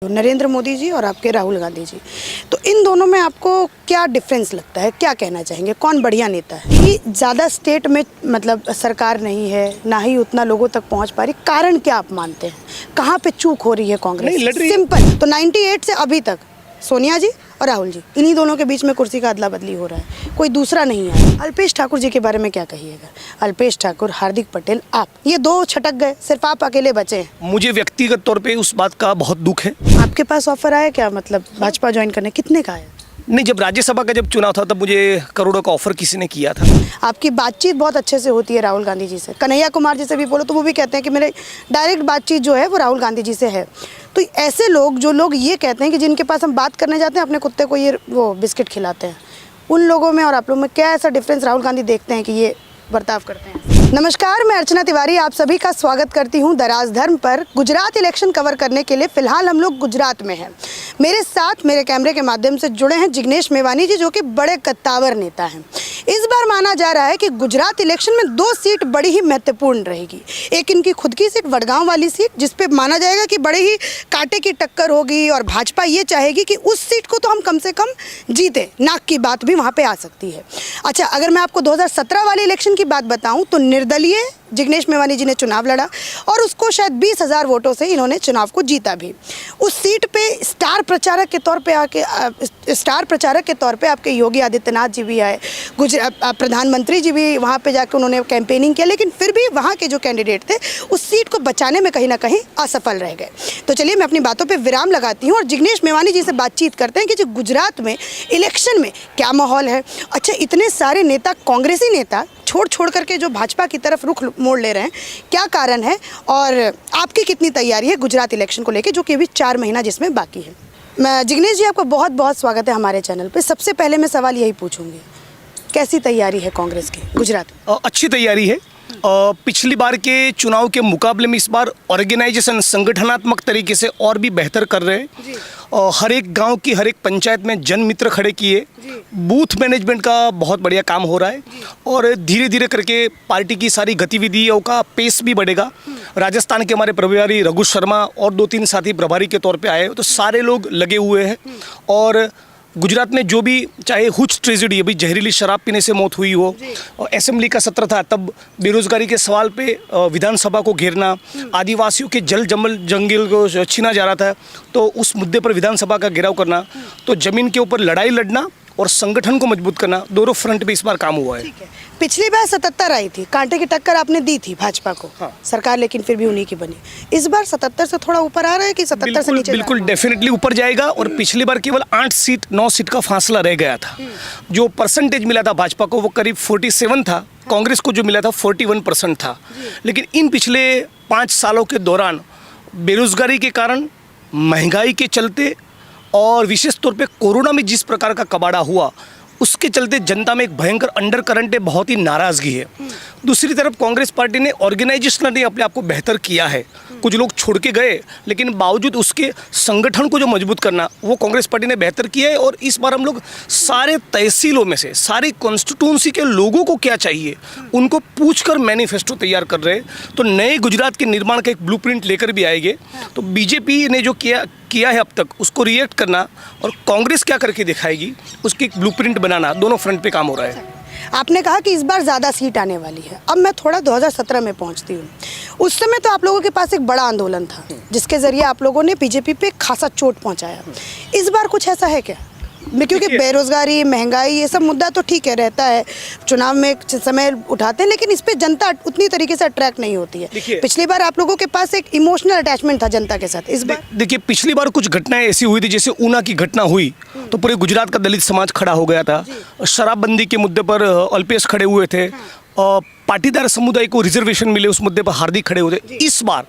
नरेंद्र मोदी जी और आपके राहुल गांधी जी, तो इन दोनों में आपको क्या डिफरेंस लगता है, क्या कहना चाहेंगे, कौन बढ़िया नेता है? कि ज़्यादा स्टेट में मतलब सरकार नहीं है, ना ही उतना लोगों तक पहुंच पा रही, कारण क्या आप मानते हैं? कहाँ पे चूक हो रही है कांग्रेस? सिंपल, तो 98 से अभी तक सोनिया जी और राहुल जी, इन्हीं दोनों के बीच में कुर्सी का अदला बदली हो रहा है, कोई दूसरा नहीं है। अल्पेश ठाकुर जी के बारे में क्या कहिएगा? अल्पेश ठाकुर, हार्दिक पटेल, आप, ये दो छटक गए, सिर्फ आप अकेले बचे हैं। मुझे व्यक्तिगत तौर पे उस बात का बहुत दुख है। आपके पास ऑफर आया क्या, मतलब भाजपा ज्वाइन करने? कितने का आया? नहीं, जब राज्यसभा का जब चुनाव था तब मुझे करोड़ों का ऑफर किसी ने किया था। आपकी बातचीत बहुत अच्छे से होती है राहुल गांधी जी से। कन्हैया कुमार जी से भी बोलो तो वो भी कहते हैं कि मेरे डायरेक्ट बातचीत जो है वो राहुल गांधी जी से है। तो ऐसे लोग, जो लोग ये कहते हैं कि जिनके पास हम बात करने जाते हैं अपने कुत्ते को ये वो बिस्किट खिलाते हैं, उन लोगों में और आप लोगों में क्या ऐसा डिफरेंस राहुल गांधी देखते हैं कि ये बर्ताव करते हैं? नमस्कार, मैं अर्चना तिवारी आप सभी का स्वागत करती हूं दराज धर्म पर। गुजरात इलेक्शन कवर करने के लिए फिलहाल हम लोग गुजरात में हैं। मेरे साथ मेरे कैमरे के माध्यम से जुड़े हैं जिग्नेश मेवानी जी, जो कि बड़े कद्दावर नेता हैं। इस बार माना जा रहा है कि गुजरात इलेक्शन में 2 सीट बड़ी ही महत्वपूर्ण रहेगी। एक इनकी खुद की सीट, वडगांव वाली सीट, जिसपे माना जाएगा कि बड़े ही कांटे की टक्कर होगी और भाजपा ये चाहेगी कि उस सीट को तो हम कम से कम जीते, नाक की बात भी वहाँ पे आ सकती है। अच्छा, अगर मैं आपको 2017 वाले इलेक्शन की बात बताऊं तो निर्दलीय जिग्नेश मेवानी जी ने चुनाव लड़ा और उसको शायद 20,000 वोटों से इन्होंने चुनाव को जीता भी। उस सीट पे स्टार प्रचारक के तौर पे आपके योगी आदित्यनाथ जी भी आए, प्रधानमंत्री जी भी वहाँ पे जाके उन्होंने कैंपेनिंग किया, लेकिन फिर भी वहाँ के जो कैंडिडेट थे उस सीट को बचाने में कहीं ना कहीं असफल रह गए। तो चलिए मैं अपनी बातों पर विराम लगाती हूँ और जिग्नेश मेवानी जी से बातचीत करते हैं कि जो गुजरात में इलेक्शन में क्या माहौल है। अच्छा, इतने सारे नेता, कांग्रेसी नेता छोड़ करके जो भाजपा की तरफ रुख मोड़ ले रहे हैं, क्या कारण है और आपकी कितनी तैयारी है गुजरात इलेक्शन को लेकर, जो कि अभी 4 महीना जिसमें बाकी है? मैं जिग्नेश जी, आपका बहुत बहुत स्वागत है हमारे चैनल पे। सबसे पहले मैं सवाल यही पूछूंगी, कैसी तैयारी है कांग्रेस की गुजरात में? अच्छी तैयारी है। पिछली बार के चुनाव के मुकाबले में इस बार ऑर्गेनाइजेशन संगठनात्मक तरीके से और भी बेहतर कर रहे हैं। हर एक गांव की, हर एक पंचायत में जन मित्र खड़े किए, बूथ मैनेजमेंट का बहुत बढ़िया काम हो रहा है और धीरे धीरे करके पार्टी की सारी गतिविधियों का पेस भी बढ़ेगा। राजस्थान के हमारे प्रभारी रघु शर्मा और 2-3 साथी प्रभारी के तौर पे आए, तो सारे लोग लगे हुए हैं। और गुजरात में जो भी, चाहे हुच ट्रेजेडी, अभी जहरीली शराब पीने से मौत हुई हो, और असेंबली का सत्र था तब बेरोजगारी के सवाल पे विधानसभा को घेरना, आदिवासियों के जंगल को छीना जा रहा था तो उस मुद्दे पर विधानसभा का घेराव करना, तो जमीन के ऊपर लड़ाई लड़ना और संगठन को मजबूत करना, दोनों फ्रंट पे इस बार काम हुआ है। पिछली बार 77 आई थी, कांटे की टक्कर आपने दी थी भाजपा को। हाँ। सरकार लेकिन फिर भी उन्हीं की बनी। इस बार 77 से थोड़ा ऊपर आ रहा है कि 77 से नीचे? बिल्कुल डेफिनेटली ऊपर जाएगा। और पिछली बार केवल 9 सीट का फासला रह गया था। जो परसेंटेज मिला था भाजपा को वो करीब 47 था, कांग्रेस को जो मिला था 41% था। लेकिन इन पिछले 5 सालों के दौरान बेरोजगारी के कारण, महंगाई के चलते और विशेष तौर पे कोरोना में जिस प्रकार का कबाड़ा हुआ, उसके चलते जनता में एक भयंकर अंडर करंट है, बहुत ही नाराज़गी है। दूसरी तरफ कांग्रेस पार्टी ने ऑर्गेनाइजेशनली अपने आप को बेहतर किया है। कुछ लोग छोड़ के गए, लेकिन बावजूद उसके संगठन को जो मजबूत करना, वो कांग्रेस पार्टी ने बेहतर किया है। और इस बार हम लोग सारे तहसीलों में से, सारी कॉन्स्टिट्यूंसी के लोगों को क्या चाहिए उनको पूछकर मैनिफेस्टो तैयार कर रहे हैं। तो नए गुजरात के निर्माण का एक ब्लूप्रिंट लेकर भी आएंगे। तो बीजेपी ने जो किया है अब तक, उसको रिएक्ट करना और कांग्रेस क्या करके दिखाएगी उसकी एक ब्लूप्रिंट बनाना, दोनों फ्रंट पे काम हो रहा है। आपने कहा कि इस बार ज़्यादा सीट आने वाली है। अब मैं थोड़ा 2017 में पहुंचती हूँ। उस समय तो आप लोगों के पास एक बड़ा आंदोलन था जिसके ज़रिए आप लोगों ने बीजेपी पे खासा चोट पहुंचाया। इस बार कुछ ऐसा है क्या? क्योंकि बेरोजगारी, महंगाई, ये सब मुद्दा तो ठीक है, रहता है, चुनाव में समय उठाते हैं, लेकिन इस पे जनता उतनी तरीके से अट्रैक्ट नहीं होती है। पिछली बार आप लोगों के पास एक इमोशनल अटैचमेंट था जनता के साथ। इस बार देखिए, पिछली बार कुछ घटनाएं ऐसी हुई थी, जैसे ऊना की घटना हुई तो पूरे गुजरात का दलित समाज खड़ा हो गया था। शराबबंदी के मुद्दे पर अल्पेश खड़े हुए थे। पाटीदार समुदाय को रिजर्वेशन मिले, उस मुद्दे पर हार्दिक खड़े हुए थे। इस बार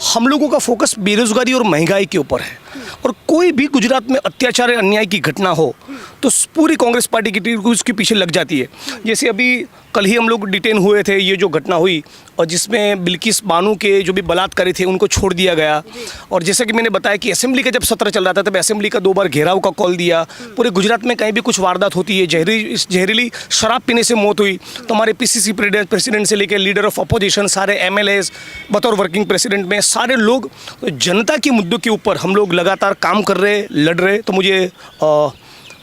हम लोगों का फोकस बेरोजगारी और महंगाई के ऊपर है। और कोई भी गुजरात में अत्याचार या अन्याय की घटना हो तो पूरी कांग्रेस पार्टी की टीम उसके पीछे लग जाती है। जैसे अभी कल ही हम लोग डिटेन हुए थे, ये जो घटना हुई और जिसमें बिल्किस बानो के जो भी बलात्कारी थे उनको छोड़ दिया गया। और जैसे कि मैंने बताया कि असेंबली का जब सत्र चल रहा था तब असेंबली का 2 बार घेराव का कॉल दिया। पूरे गुजरात में कहीं भी कुछ वारदात होती है, जहरीली शराब पीने से मौत हुई तो हमारे पीसीसी प्रेसिडेंट से लेकर लीडर ऑफ अपोजिशन, सारे एमएलएज, बतौर वर्किंग प्रेसिडेंट में सारे लोग जनता के मुद्दों के ऊपर हम लोग लगातार काम कर रहे, लड़ रहे। तो मुझे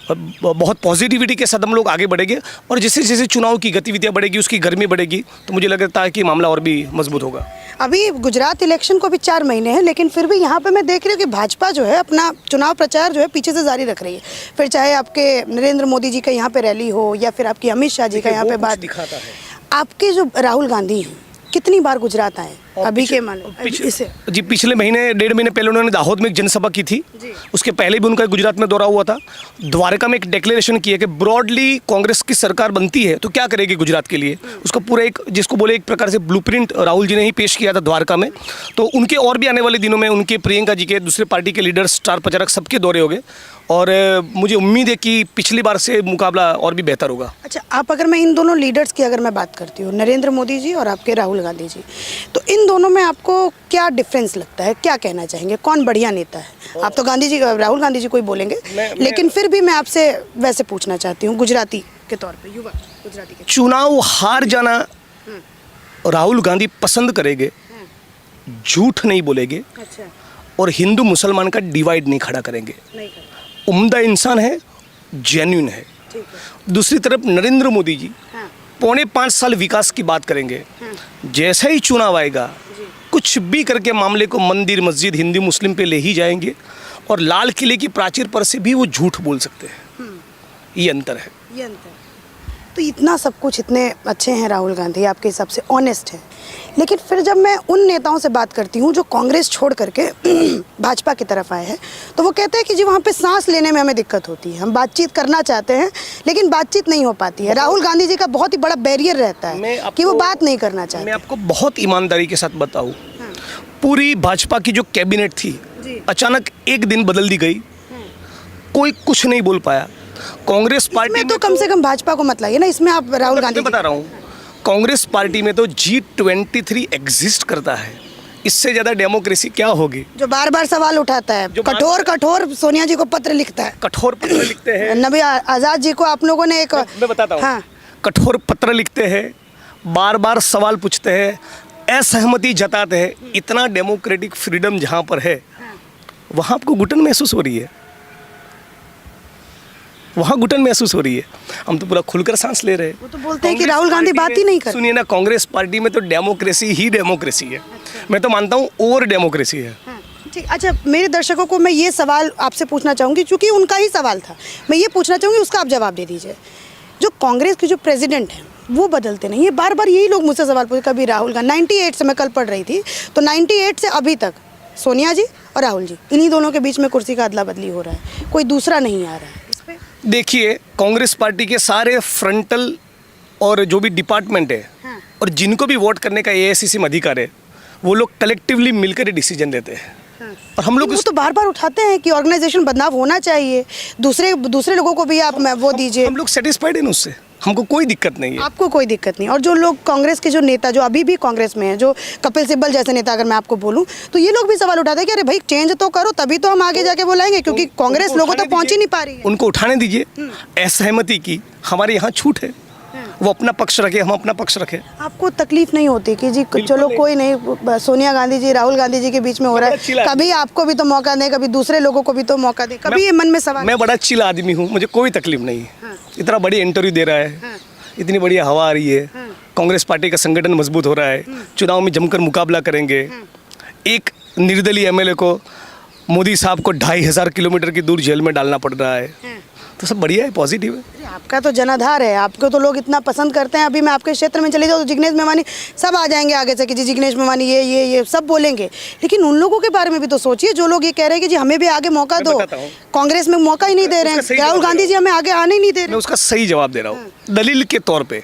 बहुत पॉजिटिविटी के साथ हम लोग आगे बढ़ेंगे और जैसे जैसे चुनाव की गतिविधियां बढ़ेगी, उसकी गर्मी बढ़ेगी, तो मुझे लगता है कि मामला और भी मजबूत होगा। अभी गुजरात इलेक्शन को भी 4 महीने हैं, लेकिन फिर भी यहाँ पे मैं देख रही हूँ कि भाजपा जो है अपना चुनाव प्रचार जो है पीछे से जारी रख रही है। फिर चाहे आपके नरेंद्र मोदी जी का यहाँ पे रैली हो या फिर आपकी अमित शाह जी का यहाँ पे बात दिखाता है। आपके जो राहुल गांधी हैं कितनी बार गुजरात आए अभी के जी पिछले महीने 1.5 महीने पहले उन्होंने दाहोद में एक जनसभा की थी। उसके पहले भी उनका गुजरात में दौरा हुआ था। द्वारका में एक डिक्लेरेशन किया कि ब्रॉडली कांग्रेस की सरकार बनती है तो क्या करेगी गुजरात के लिए, उसका पूरा एक जिसको बोले एक प्रकार से ब्लूप्रिंट राहुल जी ने ही पेश किया था द्वारका में। तो उनके और भी आने वाले दिनों में उनके प्रियंका जी के, दूसरे पार्टी के लीडर, स्टार प्रचारक सबके दौरे हो गए और मुझे उम्मीद है कि पिछली बार से मुकाबला और भी बेहतर होगा। अच्छा, आप अगर मैं इन दोनों लीडर्स की अगर मैं बात करती हूँ, नरेंद्र मोदी जी और आपके राहुल गांधी जी, तो इन दोनों में आपको क्या डिफरेंस लगता है, क्या कहना चाहेंगे, कौन बढ़िया नेता है? आप तो गांधी जी, राहुल गांधी जी को ही बोलेंगे, लेकिन फिर भी मैं आपसे वैसे पूछना चाहती हूँ गुजराती के तौर पे, युवा गुजराती के चुनाव हार जाना राहुल गांधी पसंद करेंगे, झूठ नहीं बोलेंगे। अच्छा, और हिंदू मुसलमान का डिवाइड नहीं खड़ा करेंगे। नहीं उम्दा इंसान है, जेन्युइन है। ठीक है। दूसरी तरफ नरेंद्र मोदी जी हाँ, 4.25 साल विकास की बात करेंगे। जैसा ही चुनाव आएगा कुछ भी करके मामले को मंदिर, मस्जिद, हिंदू मुस्लिम पे ले ही जाएंगे और लाल किले की प्राचीर पर से भी वो झूठ बोल सकते हैं। ये अंतर है। ये अंतर। तो इतना सब कुछ, इतने अच्छे हैं राहुल गांधी, आपके हिसाब से ऑनेस्ट है, लेकिन फिर जब मैं उन नेताओं से बात करती हूँ जो कांग्रेस छोड़ करके भाजपा की तरफ आए हैं, तो वो कहते हैं कि जी वहाँ पे सांस लेने में हमें दिक्कत होती है, हम बातचीत करना चाहते हैं लेकिन बातचीत नहीं हो पाती है। राहुल गांधी जी का बहुत ही बड़ा बैरियर रहता है कि वो बात नहीं करना चाहते। मैं आपको बहुत ईमानदारी के साथ बताऊँ, पूरी भाजपा की जो कैबिनेट थी अचानक एक दिन बदल दी गई, कोई कुछ नहीं बोल पाया। कांग्रेस पार्टी में तो कम से कम भाजपा को मत लाइए ना इसमें, आप राहुल गांधी बता रहा हूँ, कांग्रेस पार्टी में तो G23 एग्जिस्ट करता है, इससे ज्यादा डेमोक्रेसी क्या होगी? जो बार बार सवाल उठाता है, कठोर सोनिया जी को पत्र लिखता है, कठोर पत्र लिखते हैं। नबी आजाद जी को आप लोगों ने एक, मैं बताता हूँ, हाँ, कठोर पत्र लिखते हैं, बार बार सवाल पूछते हैं, असहमति जताते हैं। इतना डेमोक्रेटिक फ्रीडम जहाँ पर है वहाँ आपको घुटन महसूस हो रही है, वहाँ घुटन महसूस हो रही है। हम तो पूरा खुलकर सांस ले रहे हैं। वो तो बोलते हैं कि राहुल गांधी बात ही नहीं करते। सुनिए ना, कांग्रेस पार्टी में तो डेमोक्रेसी ही डेमोक्रेसी है। मैं तो मानता हूँ ओवर डेमोक्रेसी है। ठीक, अच्छा, मेरे दर्शकों को मैं ये सवाल आपसे पूछना चाहूँगी, क्योंकि उनका ही सवाल था, मैं ये पूछना चाहूँगी, उसका आप जवाब दे दीजिए। जो कांग्रेस के जो प्रेसिडेंट हैं वो बदलते नहीं है, बार बार यही लोग मुझसे सवाल पूछे, कभी राहुल गांधी, 98 से मैं कल पढ़ रही थी, तो 98 से अभी तक सोनिया जी और राहुल जी, इन्हीं दोनों के बीच में कुर्सी का अदला बदली हो रहा है, कोई दूसरा नहीं आ रहा है। देखिए, कांग्रेस पार्टी के सारे फ्रंटल और जो भी डिपार्टमेंट है, हाँ, और जिनको भी वोट करने का AICC में अधिकार है, वो लोग कलेक्टिवली मिलकर डिसीजन लेते हैं। हाँ। और हम लोग वो तो बार बार उठाते हैं कि ऑर्गेनाइजेशन बदलाव होना चाहिए, दूसरे लोगों को भी आप वो दीजिए। हम लोग सेटिस्फाइड हैं उससे, हमको कोई दिक्कत नहीं है। आपको कोई दिक्कत नहीं। और जो लोग कांग्रेस के जो नेता जो अभी भी कांग्रेस में हैं, जो कपिल सिब्बल जैसे नेता अगर मैं आपको बोलूं, तो ये लोग भी सवाल उठाते हैं कि अरे भाई चेंज तो करो, तभी तो हम आगे जाके बुलाएंगे, क्योंकि कांग्रेस लोगों तक पहुंच ही नहीं पा रही है। उनको उठाने दीजिए। असहमति की हमारे यहाँ छूट है, वो अपना पक्ष रखे, हम अपना पक्ष रखें। आपको तकलीफ नहीं होती कि जी चलो कोई नहीं, सोनिया गांधी जी राहुल गांधी जी के बीच में हो रहा है, कभी आपको भी तो मौका दें, कभी दूसरे लोगों को भी तो मौका दें, कभी ये मन में सवाल? मैं बड़ा चिल आदमी हूँ, मुझे कोई तकलीफ नहीं है। इतना बड़ी इंटरव्यू दे रहा है, इतनी बढ़िया हवा आ रही है, कांग्रेस पार्टी का संगठन मजबूत हो रहा है, चुनाव में जमकर मुकाबला करेंगे। एक निर्दलीय MLA को मोदी साहब को 2500 किलोमीटर की दूर जेल में डालना पड़ रहा है, तो सब बढ़िया है, पॉजिटिव है। आपका तो जनाधार है, आपको तो लोग इतना पसंद करते हैं। अभी मैं आपके क्षेत्र में चले जाऊँ तो जिग्नेश मेवानी सब आ जाएंगे आगे से कि जी जिग्नेश मेवानी ये सब बोलेंगे, लेकिन उन लोगों के बारे में भी तो सोचिए जो लोग ये कह रहे हैं कि जी हमें भी आगे मौका दो, कांग्रेस में मौका ही नहीं दे रहे हैं, राहुल गांधी जी हमें आगे आने ही नहीं दे रहे। मैं उसका सही जवाब दे रहा हूँ। दलील के तौर पे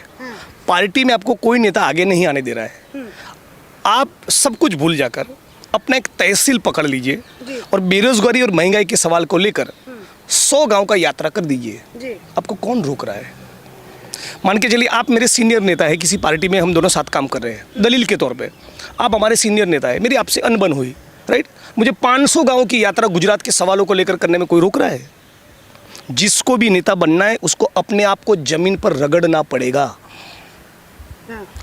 पार्टी में आपको कोई नेता आगे नहीं आने दे रहा है। आप सब कुछ भूल जाकर अपना एक तहसील पकड़ लीजिए और बेरोजगारी और महंगाई के सवाल को लेकर 100 गांव का यात्रा कर दीजिए, जी। आपको कौन रोक रहा है? मान के चलिए आप मेरे सीनियर नेता है, किसी पार्टी में हम दोनों साथ काम कर रहे हैं दलील के तौर पे, आप हमारे सीनियर नेता है, मेरी आपसे अनबन हुई, राइट, मुझे 500 गाँव की यात्रा गुजरात के सवालों को लेकर करने में कोई रोक रहा है? जिसको भी नेता बनना है उसको अपने आप को जमीन पर रगड़ना पड़ेगा।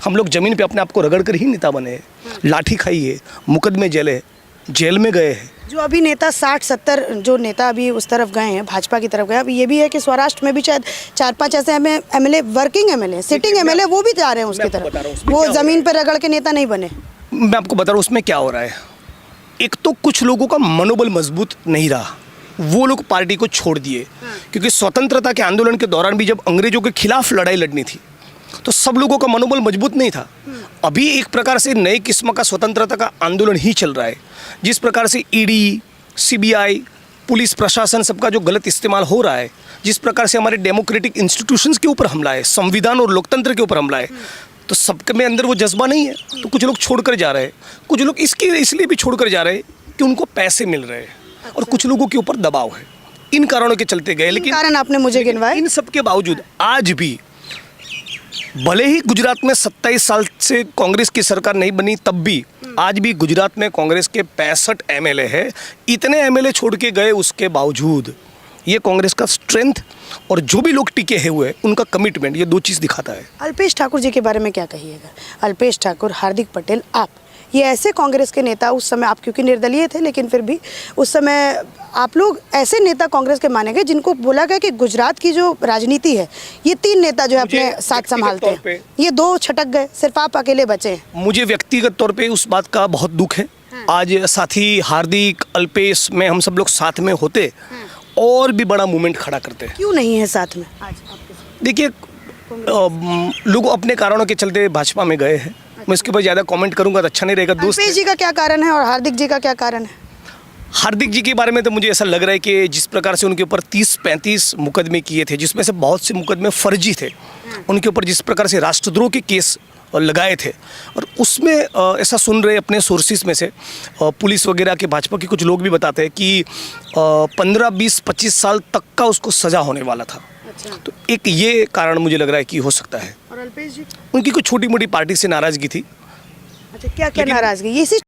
हम लोग जमीन पे अपने आप को रगड़ कर ही नेता बने, लाठी खाई है, मुकदमे जेल में गए हैं। जो अभी नेता 60-70 जो नेता अभी उस तरफ गए हैं, भाजपा की तरफ गए, अभी ये भी है कि स्वराष्ट्र में भी शायद 4-5 ऐसे MLA, working MLA, sitting MLA, वो भी जा रहे हैं उसकी तरफ, वो जमीन पर रगड़ के नेता नहीं बने। मैं आपको बता रहा हूँ उसमें क्या हो रहा है। एक तो कुछ लोगों का मनोबल मजबूत नहीं रहा, वो लोग पार्टी को छोड़ दिए, क्योंकि स्वतंत्रता के आंदोलन के दौरान भी जब अंग्रेजों के खिलाफ लड़ाई लड़नी थी तो सब लोगों का मनोबल मजबूत नहीं था। अभी एक प्रकार से नए किस्म का स्वतंत्रता का आंदोलन ही चल रहा है। जिस प्रकार से ईडी, सीबीआई, पुलिस प्रशासन सबका जो गलत इस्तेमाल हो रहा है, जिस प्रकार से हमारे डेमोक्रेटिक इंस्टीट्यूशंस के ऊपर हमला है, संविधान और लोकतंत्र के ऊपर हमला है, तो सबके में अंदर वो जज्बा नहीं है, तो कुछ लोग छोड़कर जा रहे हैं। कुछ लोग इसलिए भी छोड़कर जा रहे हैं कि उनको पैसे मिल रहे हैं और कुछ लोगों के ऊपर दबाव है। इन कारणों के चलते गए, लेकिन कारण आपने मुझे गिनवाए। इन सब के बावजूद आज भी भले ही गुजरात में 27 साल से कांग्रेस की सरकार नहीं बनी, तब भी आज भी गुजरात में कांग्रेस के 65 एमएलए है। इतने एमएलए छोड़ के गए उसके बावजूद ये कांग्रेस का स्ट्रेंथ और जो भी लोग टिके हुए हैं उनका कमिटमेंट, ये दो चीज़ दिखाता है। अल्पेश ठाकुर जी के बारे में क्या कहिएगा? अल्पेश ठाकुर, हार्दिक पटेल, आप ये ऐसे कांग्रेस के नेता, उस समय आप क्योंकि निर्दलीय थे, लेकिन फिर भी उस समय आप लोग ऐसे नेता कांग्रेस के माने गए जिनको बोला गया कि गुजरात की जो राजनीति है ये 3 नेता जो है अपने साथ संभालते हैं, ये 2 छटक गए, सिर्फ आप अकेले बचे हैं। मुझे व्यक्तिगत तौर पे उस बात का बहुत दुख है। आज साथी हार्दिक, अल्पेश में हम सब लोग साथ में होते और भी बड़ा मूवमेंट खड़ा करते। क्यों नहीं है साथ में आज आपके? देखिए, लोग अपने कारणों के चलते भाजपा में गए हैं, मैं इसके ऊपर ज़्यादा कमेंट करूंगा तो अच्छा नहीं रहेगा। दोस्त अल्पेश जी का क्या कारण है और हार्दिक जी का क्या कारण है? हार्दिक जी के बारे में तो मुझे ऐसा लग रहा है कि जिस प्रकार से उनके ऊपर 30-35 मुकदमे किए थे, जिसमें से बहुत से मुकदमे फर्जी थे, उनके ऊपर जिस प्रकार से राष्ट्रद्रोह के केस लगाए थे, और उसमें ऐसा सुन रहे अपने सोर्सेज में से पुलिस वगैरह के भाजपा के कुछ लोग भी बताते हैं कि 15, 20, 25 साल तक का उसको सज़ा होने वाला था। अच्छा। तो एक ये कारण मुझे लग रहा है कि हो सकता है। और अल्पेश जी? उनकी कुछ छोटी मोटी पार्टी से नाराज़गी थी। अच्छा, क्या क्या नाराज़गी? इसी